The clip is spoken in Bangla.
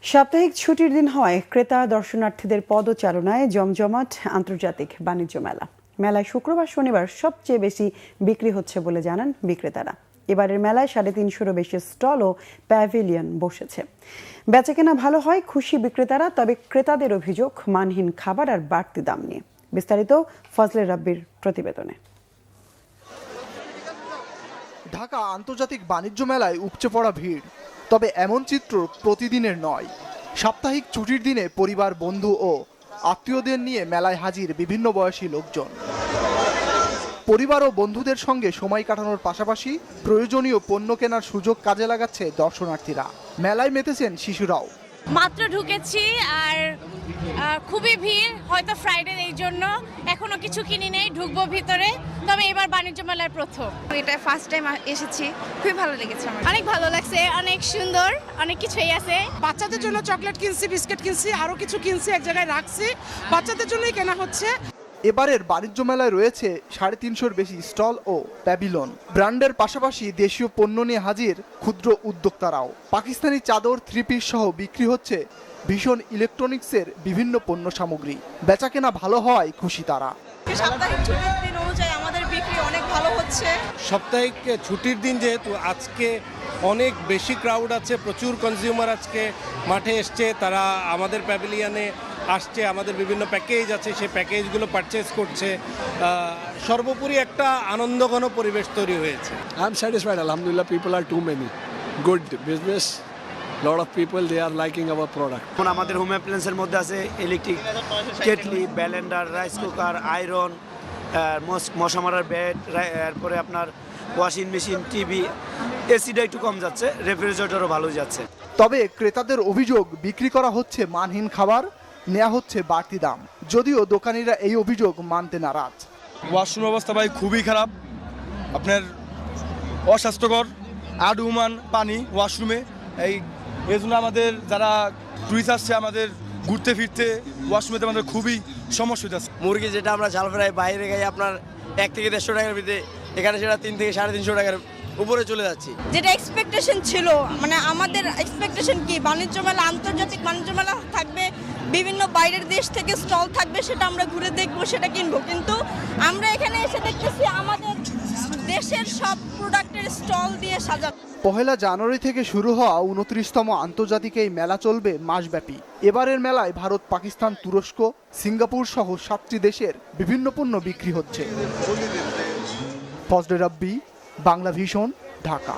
সাপ্তাহিক ছুটির দিন হওয়ায় ক্রেতা দর্শনার্থীদের পদচারণায় জমজমাট আন্তর্জাতিক বাণিজ্য মেলা। মেলায় শুক্রবার শনিবার সবচেয়ে বেশি বিক্রি হচ্ছে বলে জানান বিক্রেতারা। এবারের মেলায় 350-এরও বেশি স্টল ও প্যাভিলিয়ন বসেছে। বেচাকেনা ভালো হয়, খুশি বিক্রেতারা। তবে ক্রেতাদের অভিযোগ মানহীন খাবার আর বাড়তি দাম নিয়ে। বিস্তারিত ফজলে রাব্বির প্রতিবেদনে। ঢাকা আন্তর্জাতিক বাণিজ্য মেলায় উপচে পড়া ভিড়। তবে এমন চিত্র প্রতিদিনের নয়। সাপ্তাহিক ছুটির দিনে পরিবার, বন্ধু ও আত্মীয়দের নিয়ে মেলায় হাজির বিভিন্ন বয়সী লোকজন। পরিবার ও বন্ধুদের সঙ্গে সময় কাটানোর পাশাপাশি প্রয়োজনীয় পণ্য কেনার সুযোগ কাজে লাগাচ্ছে দর্শনার্থীরা। মেলায় মেতেছেন শিশুরাও। মাত্র ঢুকেছি আর খুবই ভিড়, হয়তো ফ্রাইডে এই জন্য এখনো কিছু কিনি নেই, ঢুকবো ভিতরে। তবে এবার বাণিজ্য মেলার প্রথম, এটা ফার্স্ট টাইম এসেছি, খুবই ভালো লেগেছে আমার। অনেক ভালো লাগছে, অনেক সুন্দর, অনেক কিছুই আছে। বাচ্চাদের জন্য চকলেট কিনছি, বিস্কিট কিনছি, আরো কিছু কিনছি, এক জায়গায় রাখছি, বাচ্চাদের জন্যই কেনা হচ্ছে। এবারের বাণিজ্য মেলায় রয়েছে 350-এর বেশি স্টল ও প্যাভিলন। ব্র্যান্ডের পাশাপাশি দেশীয় পণ্য নিয়ে হাজির ক্ষুদ্র উদ্যোক্তারাও। পাকিস্তানি চাদর, 3 পিস সহ বিক্রি হচ্ছে ভীষণ ইলেকট্রনিক্সের বিভিন্ন পণ্য সামগ্রী। বেচাকেনা ভালো হওয়ায় খুশি তারা। সাপ্তাহিক ছুটির দিন অনুযায়ী আমাদের বিক্রি অনেক ভালো হচ্ছে। সাপ্তাহিক ছুটির দিন যেহেতু আজকে অনেক বেশি ক্রাউড আছে, প্রচুর কনজিউমার আজকে মাঠে এসছে, তারা আমাদের প্যাভিলিয়নে আসছে, আমাদের বিভিন্ন প্যাকেজ আছে, সেই প্যাকেজগুলো পারচেজ করছে। সর্বোপরি একটা আনন্দঘন পরিবেশ তৈরি হয়েছে। I am satisfied. Alhamdulillah, people are too many. Good business. Lot of people, they are liking our product. এখন আমাদের হোম অ্যাপ্লায়েন্সের মধ্যে আছে electric kettle, Blender, rice cooker, iron, মশা মারার ব্যাট, এরপরে আপনার ওয়াশিং মেশিন, টিভি, এসিটা একটু কম যাচ্ছে, রেফ্রিজারেটরও ভালো যাচ্ছে। তবে ক্রেতাদের অভিযোগ বিক্রি করা হচ্ছে মানহীন খাবার, নেওয়া হচ্ছে বাড়তি দাম। যদিও দোকানিরা এই অভিযোগ মানতে নারাজ। ওয়াশরুম অবস্থা ভাই খুবই খারাপ, আপনার অস্বাস্থ্যকর, আডুমান পানি ওয়াশরুমে। এই জন্য আমাদের যারা টুরিস্ট আসছে, আমাদের ঘুরতে ফিরতে ওয়াশরুমেতে আমাদের খুবই সমস্যা হচ্ছে। মুরগি যেটা আমরা ঝাল ফ্রাই বাইরে গাই আপনার 1 থেকে 150 টাকার ভিতরে, এখানে সেটা 3 থেকে 350 টাকার উপরে চলে যাচ্ছে। যেটা এক্সপেকটেশন ছিল, মানে আমাদের এক্সপেকটেশন কি বাণিজ্য মেলা, আন্তর্জাতিক বাণিজ্য মেলা থাকবে, বিভিন্ন বাইরের দেশ থেকে স্টল থাকবে, সেটা আমরা ঘুরে দেখবো, সেটা কিনবো। কিন্তু আমরা এখানে এসে দেখতেছি আমাদের দেশের সব প্রোডাক্টের স্টল দিয়ে সাজানো। 1 জানুয়ারি থেকে শুরু হওয়া 29তম আন্তর্জাতিক এই মেলা চলবে মাসব্যাপী। এবারের মেলায় ভারত, পাকিস্তান, তুরস্ক, সিঙ্গাপুর সহ 7টি দেশের বিভিন্ন পণ্য বিক্রি হচ্ছে। ফজলে রাব্বি, বাংলা ভিশন, ঢাকা।